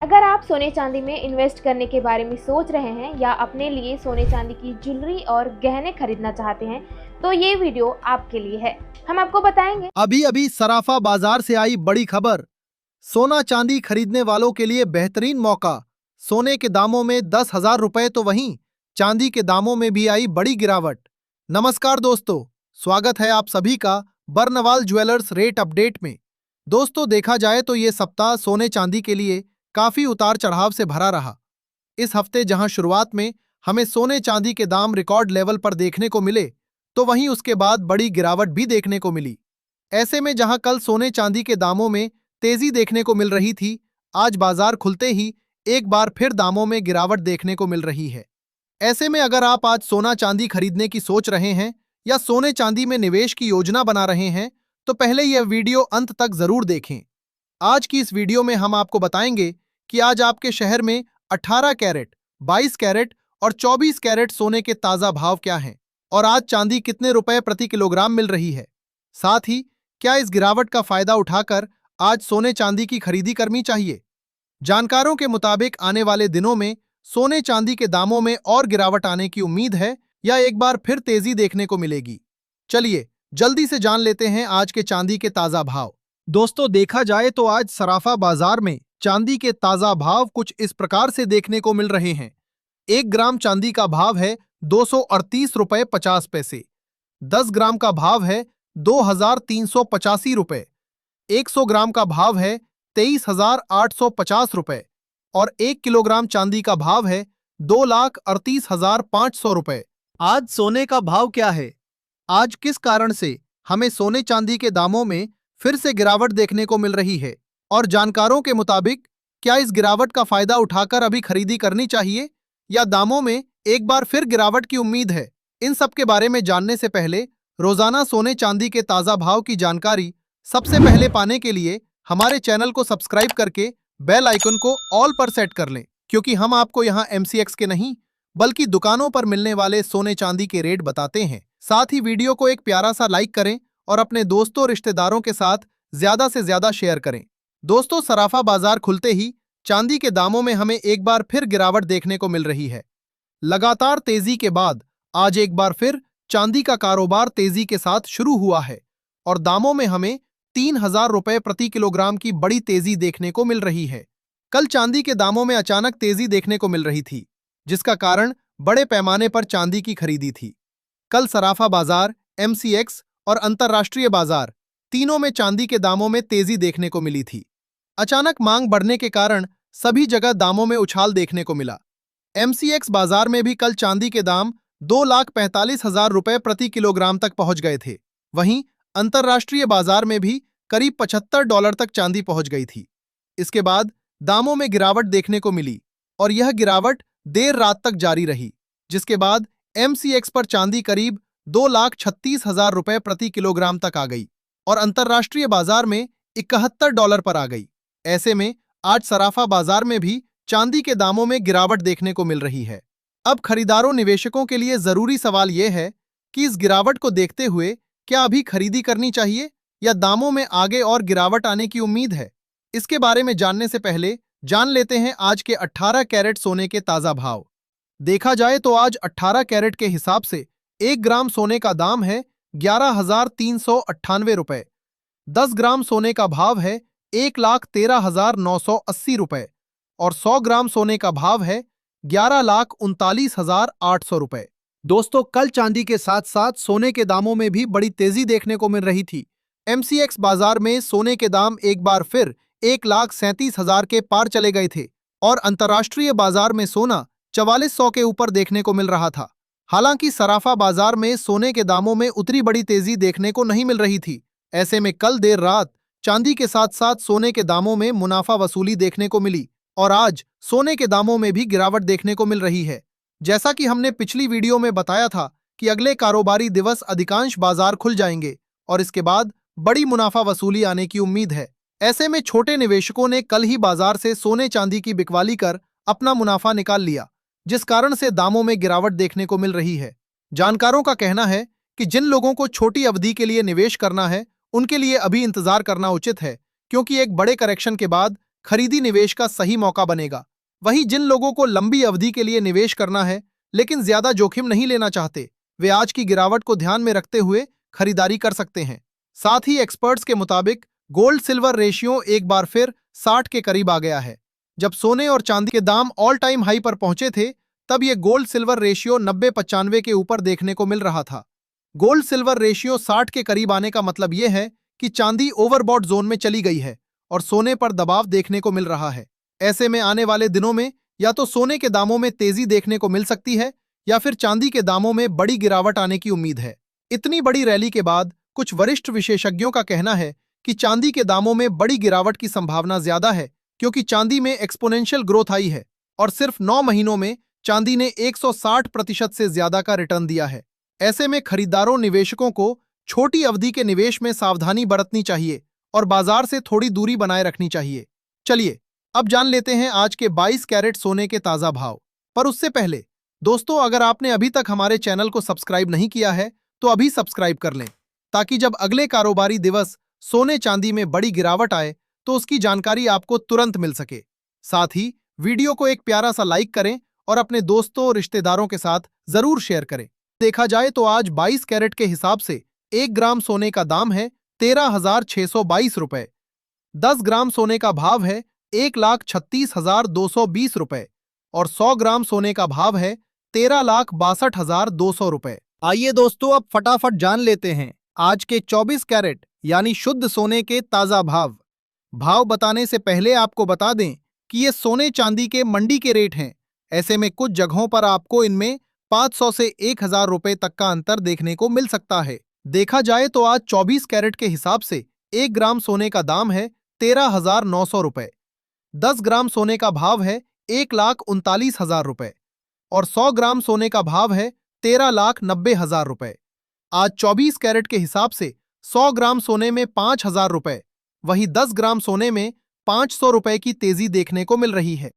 अगर आप सोने चांदी में इन्वेस्ट करने के बारे में सोच रहे हैं या अपने लिए सोने चांदी की ज्वेलरी और गहने खरीदना चाहते हैं तो ये वीडियो आपके लिए है। हम आपको बताएंगे अभी अभी सराफा बाजार से आई बड़ी खबर। सोना चांदी खरीदने वालों के लिए बेहतरीन मौका। सोने के दामों में 10,000 रुपए तो वहीं चांदी के दामों में भी आई बड़ी गिरावट। नमस्कार दोस्तों, स्वागत है आप सभी का बर्नवाल ज्वेलर्स रेट अपडेट में। दोस्तों, देखा जाए तो ये सप्ताह सोने चांदी के लिए काफी उतार चढ़ाव से भरा रहा। इस हफ्ते जहां शुरुआत में हमें सोने चांदी के दाम रिकॉर्ड लेवल पर देखने को मिले, तो वहीं उसके बाद बड़ी गिरावट भी देखने को मिली। ऐसे में जहां कल सोने चांदी के दामों में तेजी देखने को मिल रही थी, आज बाजार खुलते ही एक बार फिर दामों में गिरावट देखने को मिल रही है। ऐसे में अगर आप आज सोना चांदी खरीदने की सोच रहे हैं या सोने चांदी में निवेश की योजना बना रहे हैं, तो पहले यह वीडियो अंत तक जरूर देखें। आज की इस वीडियो में हम आपको बताएंगे कि आज आपके शहर में 18 कैरेट, 22 कैरेट और 24 कैरेट सोने के ताजा भाव क्या हैं और आज चांदी कितने रुपए प्रति किलोग्राम मिल रही है। साथ ही क्या इस गिरावट का फायदा उठाकर आज सोने चांदी की खरीदी करनी चाहिए। जानकारों के मुताबिक आने वाले दिनों में सोने चांदी के दामों में और गिरावट आने की उम्मीद है या एक बार फिर तेजी देखने को मिलेगी। चलिए जल्दी से जान लेते हैं आज के चांदी के ताजा भाव। दोस्तों, देखा जाए तो आज सराफा बाजार में चांदी के ताजा भाव कुछ इस प्रकार से देखने को मिल रहे हैं। 1 ग्राम चांदी का भाव है 238 रुपए 50 पैसे। 10 ग्राम का भाव है 2,385 रुपए। 100 ग्राम का भाव है 23,850 रुपए और 1 किलोग्राम चांदी का भाव है 2,38,500 रुपए। आज सोने का भाव क्या है? आज किस कारण से हमें सोने चांदी के दामों में फिर से गिरावट देखने को मिल रही है और जानकारों के मुताबिक क्या इस गिरावट का फायदा उठाकर अभी खरीदी करनी चाहिए या दामों में एक बार फिर गिरावट की उम्मीद है। इन सब के बारे में जानने से पहले रोजाना सोने चांदी के ताजा भाव की जानकारी सबसे पहले पाने के लिए हमारे चैनल को सब्सक्राइब करके बेल आइकन को ऑल पर सेट कर लें, क्योंकि हम आपको यहाँ MCX के नहीं बल्कि दुकानों पर मिलने वाले सोने चांदी के रेट बताते हैं। साथ ही वीडियो को एक प्यारा सा लाइक करें और अपने दोस्तों रिश्तेदारों के साथ ज्यादा से ज्यादा शेयर करें। दोस्तों, सराफा बाजार खुलते ही चांदी के दामों में हमें एक बार फिर गिरावट देखने को मिल रही है। लगातार तेजी के बाद आज एक बार फिर चांदी का कारोबार तेजी के साथ शुरू हुआ है और दामों में हमें 3,000 रुपए प्रति किलोग्राम की बड़ी तेजी देखने को मिल रही है। कल चांदी के दामों में अचानक तेजी देखने को मिल रही थी, जिसका कारण बड़े पैमाने पर चांदी की खरीदी थी। कल सराफा बाजार, MCX और अंतर्राष्ट्रीय बाजार तीनों में चांदी के दामों में तेजी देखने को मिली थी। अचानक मांग बढ़ने के कारण सभी जगह दामों में उछाल देखने को मिला। MCX बाजार में भी कल चांदी के दाम 2,45,000 रुपए प्रति किलोग्राम तक पहुंच गए थे। वहीं अंतर्राष्ट्रीय बाजार में भी करीब $75 तक चांदी पहुंच गई थी। इसके बाद दामों में गिरावट देखने को मिली और यह गिरावट देर रात तक जारी रही, जिसके बाद MCX पर चांदी करीब 2,36,000 रुपए प्रति किलोग्राम तक आ गई और अंतर्राष्ट्रीय बाजार में $71 पर आ गई। ऐसे में आज सराफा बाजार में भी चांदी के दामों में गिरावट देखने को मिल रही है। अब खरीदारों निवेशकों के लिए जरूरी सवाल यह है कि इस गिरावट को देखते हुए क्या अभी खरीदी करनी चाहिए या दामों में आगे और गिरावट आने की उम्मीद है। इसके बारे में जानने से पहले जान लेते हैं आज के 18 कैरेट सोने के ताजा भाव। देखा जाए तो आज 18 कैरेट के हिसाब से 1 ग्राम सोने का दाम है 11,398 रुपए। 10 ग्राम सोने का भाव है 1,13,980 रुपए और 100 ग्राम सोने का भाव है 11,39,800 रुपए। दोस्तों, कल चांदी के साथ साथ सोने के दामों में भी बड़ी तेजी देखने को मिल रही थी। MCX बाजार में सोने के दाम एक बार फिर 1,37,000 के पार चले गए थे और अंतर्राष्ट्रीय बाजार में सोना 4400 के ऊपर देखने को मिल रहा था। हालांकि सराफा बाजार में सोने के दामों में उतनी बड़ी तेजी देखने को नहीं मिल रही थी। ऐसे में कल देर रात चांदी के साथ साथ सोने के दामों में मुनाफा वसूली देखने को मिली और आज सोने के दामों में भी गिरावट देखने को मिल रही है। जैसा कि हमने पिछली वीडियो में बताया था कि अगले कारोबारी दिवस अधिकांश बाजार खुल जाएंगे और इसके बाद बड़ी मुनाफा वसूली आने की उम्मीद है। ऐसे में छोटे निवेशकों ने कल ही बाजार से सोने चांदी की बिकवाली कर अपना मुनाफा निकाल लिया, जिस कारण से दामों में गिरावट देखने को मिल रही है। जानकारों का कहना है कि जिन लोगों को छोटी अवधि के लिए निवेश करना है, उनके लिए अभी इंतजार करना उचित है, क्योंकि एक बड़े करेक्शन के बाद खरीदी निवेश का सही मौका बनेगा। वहीं जिन लोगों को लंबी अवधि के लिए निवेश करना है लेकिन ज्यादा जोखिम नहीं लेना चाहते, वे आज की गिरावट को ध्यान में रखते हुए खरीदारी कर सकते हैं। साथ ही एक्सपर्ट्स के मुताबिक गोल्ड सिल्वर रेशियो एक बार फिर 60 के करीब आ गया है। जब सोने और चांदी के दाम ऑल टाइम हाई पर पहुंचे थे, तब यह गोल्ड सिल्वर रेशियो 90-95 के ऊपर देखने को मिल रहा था। गोल्ड सिल्वर रेशियो 60 के करीब आने का मतलब यह है कि चांदी ओवरबॉट जोन में चली गई है और सोने पर दबाव देखने को मिल रहा है। ऐसे में आने वाले दिनों में या तो सोने के दामों में तेजी देखने को मिल सकती है या फिर चांदी के दामों में बड़ी गिरावट आने की उम्मीद है। इतनी बड़ी रैली के बाद कुछ वरिष्ठ विशेषज्ञों का कहना है कि चांदी के दामों में बड़ी गिरावट की संभावना ज्यादा है, क्योंकि चांदी में एक्सपोनेंशियल ग्रोथ आई है और सिर्फ 9 महीनों में चांदी ने 160% से ज्यादा का रिटर्न दिया है। ऐसे में खरीदारों निवेशकों को छोटी अवधि के निवेश में सावधानी बरतनी चाहिए और बाजार से थोड़ी दूरी बनाए रखनी चाहिए। चलिए अब जान लेते हैं आज के 22 कैरेट सोने के ताजा भाव। पर उससे पहले दोस्तों, अगर आपने अभी तक हमारे चैनल को सब्सक्राइब नहीं किया है तो अभी सब्सक्राइब कर लें, ताकि जब अगले कारोबारी दिवस सोने चांदी में बड़ी गिरावट आए तो उसकी जानकारी आपको तुरंत मिल सके। साथ ही वीडियो को एक प्यारा सा लाइक करें और अपने दोस्तों और रिश्तेदारों के साथ जरूर शेयर करें। देखा जाए तो आज 22 कैरेट के हिसाब से 1 ग्राम सोने का दाम है 13,622 रुपए। 10 ग्राम सोने का भाव है 1,36,220 रुपए और 100 ग्राम सोने का भाव है 13,62,200 रुपए। आइए दोस्तों, अब फटाफट जान लेते हैं आज के 24 कैरेट यानी शुद्ध सोने के ताजा भाव। भाव बताने से पहले आपको बता दें कि ये सोने चांदी के मंडी के रेट हैं। ऐसे में कुछ जगहों पर आपको इनमें 500 से 1,000 रुपए तक का अंतर देखने को मिल सकता है। देखा जाए तो आज 24 कैरेट के हिसाब से 1 ग्राम सोने का दाम है 13,900 रुपए। 10 ग्राम सोने का भाव है 1,39,000 रुपए और 100 ग्राम सोने का भाव है 13,90,000 रुपए। आज 24 कैरेट के हिसाब से 100 ग्राम सोने में 5,000 रुपए, वहीं 10 ग्राम सोने में 500 रुपए की तेजी देखने को मिल रही है।